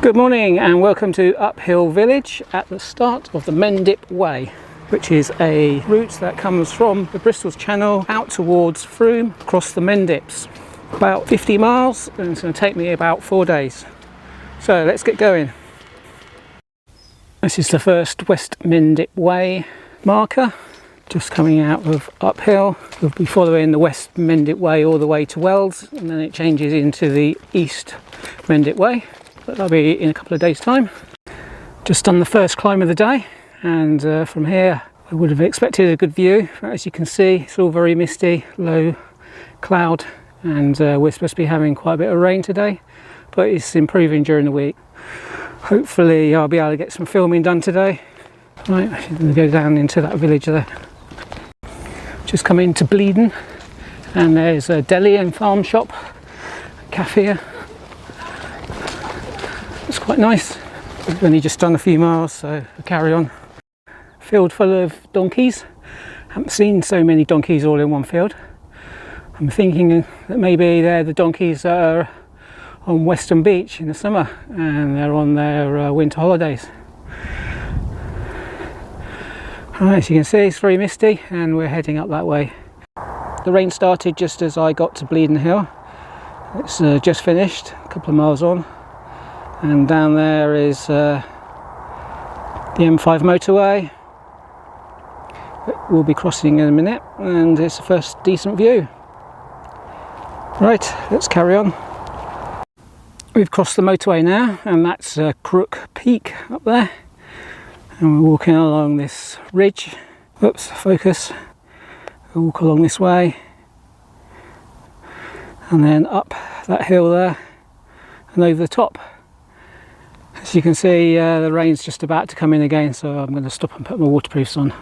Good morning and welcome to Uphill Village at the start of the Mendip Way, which is a route that comes from the Bristol Channel out towards Frome across the Mendips. About 50 miles and it's going to take me about 4 days. So let's get going. This is the first West Mendip Way marker, just coming out of uphill. We'll be following the West Mendip Way all the way to Wells, and then it changes into the East Mendip Way. But that'll be in a couple of days' time. Just done the first climb of the day, and from here I would have expected a good view. As you can see, it's all very misty, low cloud, and we're supposed to be having quite a bit of rain today, but it's improving during the week. Hopefully I'll be able to get some filming done today. Right, I'm going to go down into that village there. Just come into Bleeden, and there's a deli and farm shop, a cafe. It's quite nice. We've only just done a few miles, so we'll carry on. Field full of donkeys. Haven't seen so many donkeys all in one field. I'm thinking that maybe they're the donkeys that are on Western Beach in the summer and they're on their winter holidays. As you can see, it's very misty and we're heading up that way. The rain started just as I got to Bleeden Hill. It's just finished, a couple of miles on. And down there is the M5 motorway. We'll be crossing in a minute, and it's the first decent view. Right, let's carry on. We've crossed the motorway now, and that's Crook Peak up there. And we're walking along this ridge. Oops, focus. We'll walk along this way, and then up that hill there, and over the top. As you can see, the rain's just about to come in again, so I'm going to stop and put my waterproofs on.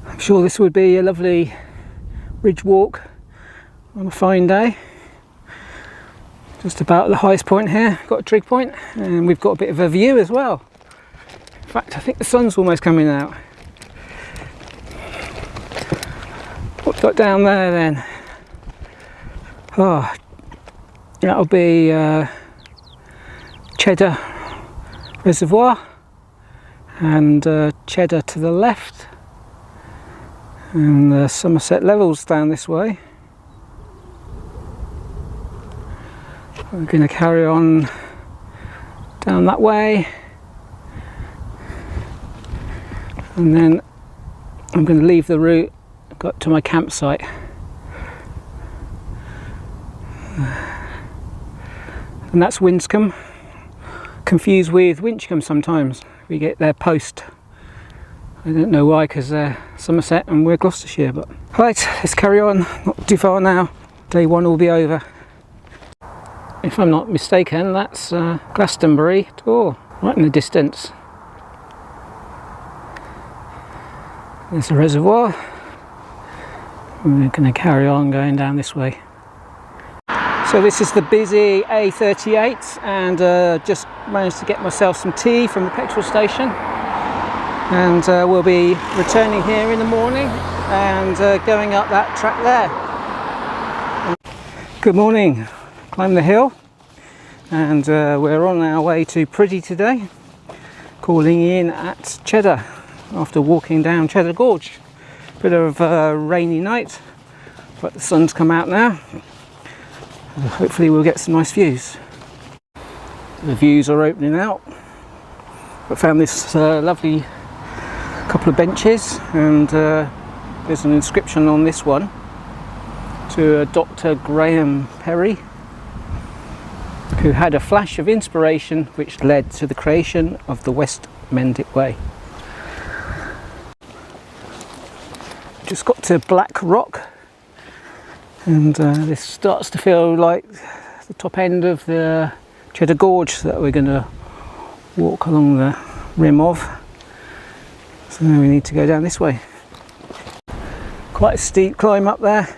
I'm sure this would be a lovely ridge walk on a fine day. Just about the highest point here, got a trig point, and we've got a bit of a view as well. In fact, I think the sun's almost coming out. What's got down there then? Oh, that'll be Cheddar Reservoir, and Cheddar to the left, and the Somerset levels down this way. We're going to carry on down that way, and then I'm going to leave the route, got to my campsite. And that's Winscombe. Confused with Winchcombe sometimes. We get their post. I don't know why, because they're Somerset and we're Gloucestershire. But right, let's carry on. Not too far now. Day one will be over. If I'm not mistaken, that's Glastonbury Tor, right in the distance. There's a reservoir. We're going to carry on going down this way. So this is the busy A38, and just managed to get myself some tea from the petrol station, and we'll be returning here in the morning and going up that track there. Good morning. Climbed the hill, and we're on our way to Priddy today, calling in at Cheddar after walking down Cheddar Gorge. Bit of a rainy night, but the sun's come out now. Hopefully we'll get some nice views. The views are opening out. I found this lovely couple of benches, and there's an inscription on this one to Dr. Graham Perry, who had a flash of inspiration which led to the creation of the West Mendip Way. Just got to Black Rock, and this starts to feel like the top end of the Cheddar Gorge that we're going to walk along the rim of. So we need to go down this way. Quite a steep climb up there.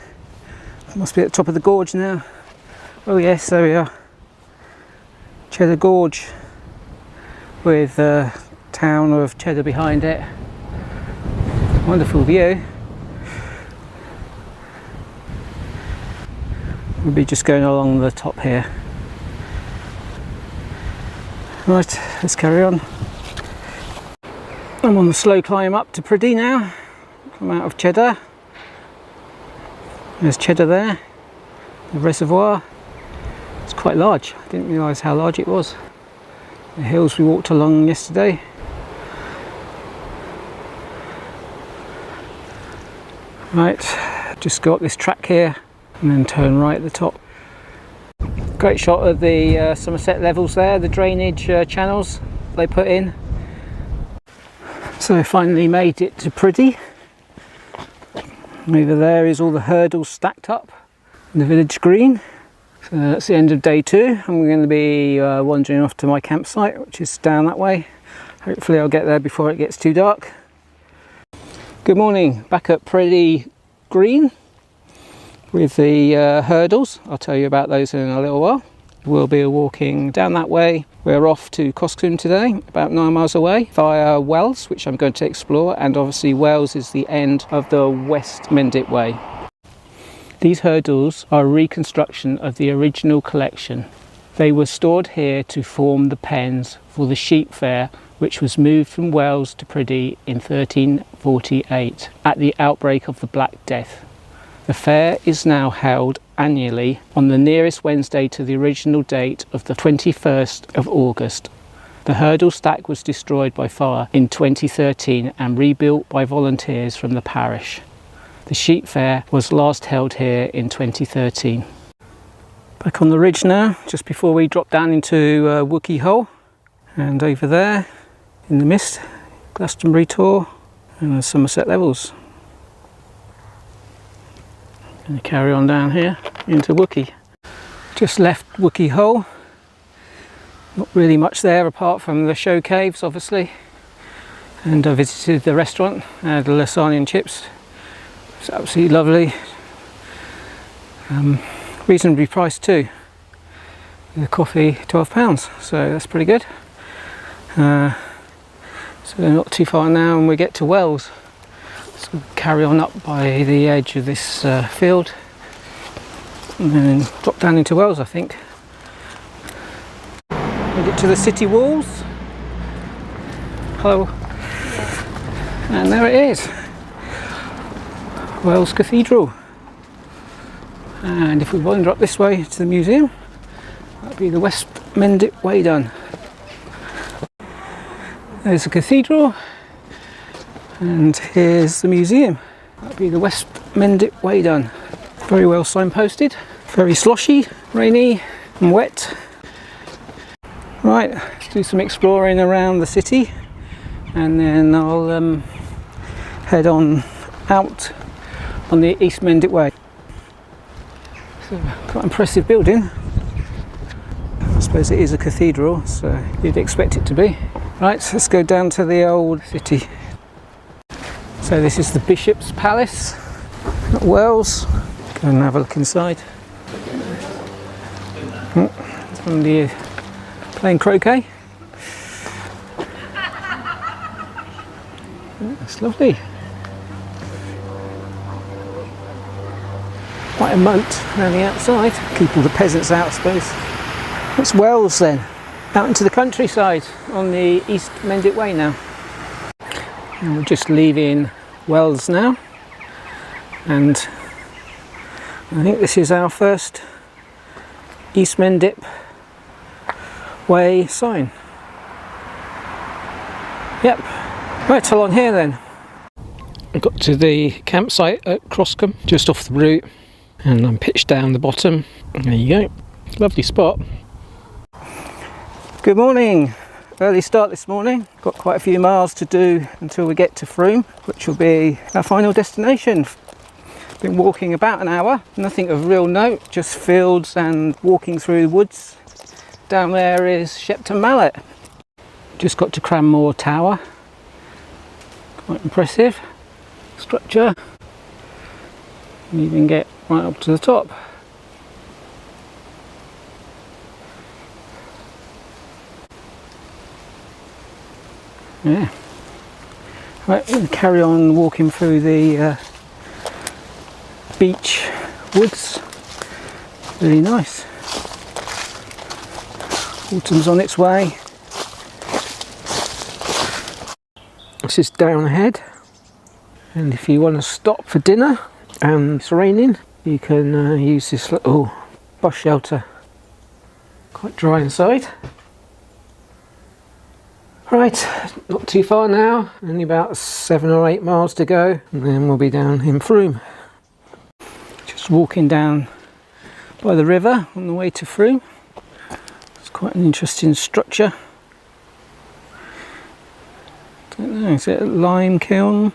Must be at the top of the gorge now. Oh yes, there we are. Cheddar Gorge, with the town of Cheddar behind it. Wonderful view. We'll be just going along the top here. Right, let's carry on. I'm on the slow climb up to Priddy now. Come out of Cheddar. There's Cheddar there, the reservoir. It's quite large. I didn't realise how large it was. The hills we walked along yesterday. Right, just go up this track here and then turn right at the top. Great shot of the Somerset levels there, the drainage channels they put in. So I finally made it to Priddy. Over there is all the hurdles stacked up in the village green. So that's the end of day 2, and we're going to be wandering off to my campsite, which is down that way. Hopefully I'll get there before it gets too dark. Good morning, back at Priddy Green with the hurdles. I'll tell you about those in a little while. We'll be walking down that way. We're off to Croscombe today, about 9 miles away, via Wells, which I'm going to explore, and obviously Wells is the end of the West Mendip Way. These hurdles are a reconstruction of the original collection. They were stored here to form the pens for the sheep fair, which was moved from Wells to Priddy in 1348 at the outbreak of the Black Death. The fair is now held annually on the nearest Wednesday to the original date of the 21st of August. The hurdle stack was destroyed by fire in 2013 and rebuilt by volunteers from the parish. The sheep fair was last held here in 2013. Back on the ridge now, just before we drop down into Wookey Hole, and over there in the mist, Glastonbury Tor and the Somerset levels. Going to carry on down here into Wookey. Just left Wookey Hole. Not really much there apart from the show caves, obviously. And I visited the restaurant, had the lasagna and chips. It's absolutely lovely. Reasonably priced too. The coffee, £12, so that's pretty good. So not too far now and we get to Wells. So we'll carry on up by the edge of this field and then drop down into Wells, I think. We get to the city walls. Hello. And there it is. Wells Cathedral. And if we wander up this way to the museum, that'll be the West Mendip Way done. There's the cathedral. And here's the museum. That'll be the West Mendip Way done. Very well signposted. Very sloshy, rainy and wet. Right, let's do some exploring around the city and then I'll head on out on the East Mendip Way. So, quite impressive building. I suppose it is a cathedral, so you'd expect it to be. Right, so let's go down to the old city. So this is the Bishop's Palace at Wells. Go and have a look inside. Somebody playing croquet. That's lovely. Quite a moat around the outside. Keep all the peasants out, I suppose. It's Wells then. Out into the countryside on the East Mendip Way now. And we're just leaving Wells now, and I think this is our first East Mendip Way sign. Yep, right along here then. I got to the campsite at Croscombe, just off the route, and I'm pitched down the bottom. There you go, lovely spot. Good morning. Early start this morning. Got quite a few miles to do until we get to Frome, which will be our final destination. Been walking about an hour, nothing of real note, just fields and walking through the woods. Down there is Shepton Mallet. Just got to Cranmore Tower. Quite impressive structure. You even get right up to the top. Yeah. Right, we're going to carry on walking through the beech woods. Really nice. Autumn's on its way. this is down ahead, and if you want to stop for dinner and it's raining, you can use this little bus shelter. Quite dry inside. Right, not too far now, only about 7 or 8 miles to go, and then we'll be down in Frome. Just walking down by the river on the way to Frome. It's quite an interesting structure. Don't know, is it a lime kiln?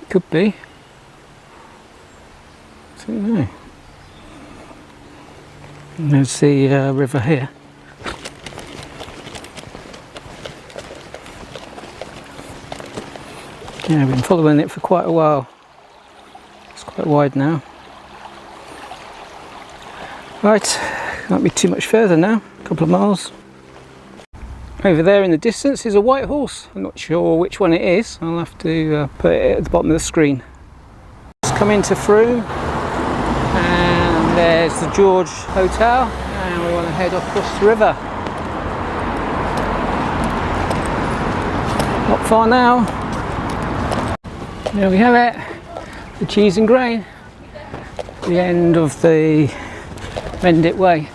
Could be. I don't know. And there's the river here. Yeah, I've been following it for quite a while. It's quite wide now. Right, can't be too much further now, a couple of miles. Over there in the distance is a white horse. I'm not sure which one it is. I'll have to put it at the bottom of the screen. Just come into Frome, and there's the George Hotel, and we want to head across the river. Not far now. There we have it, the cheese and grain, the end of the Mendip Way.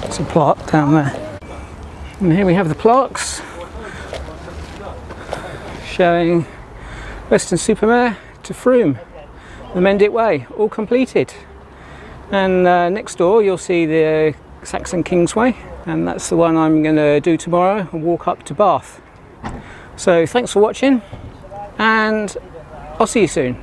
There's a plaque down there. And here we have the plaques showing Weston-super-Mare to Frome, the Mendip Way, all completed. And next door you'll see the Saxon Kingsway, and that's the one I'm going to do tomorrow and walk up to Bath. So thanks for watching, and I'll see you soon.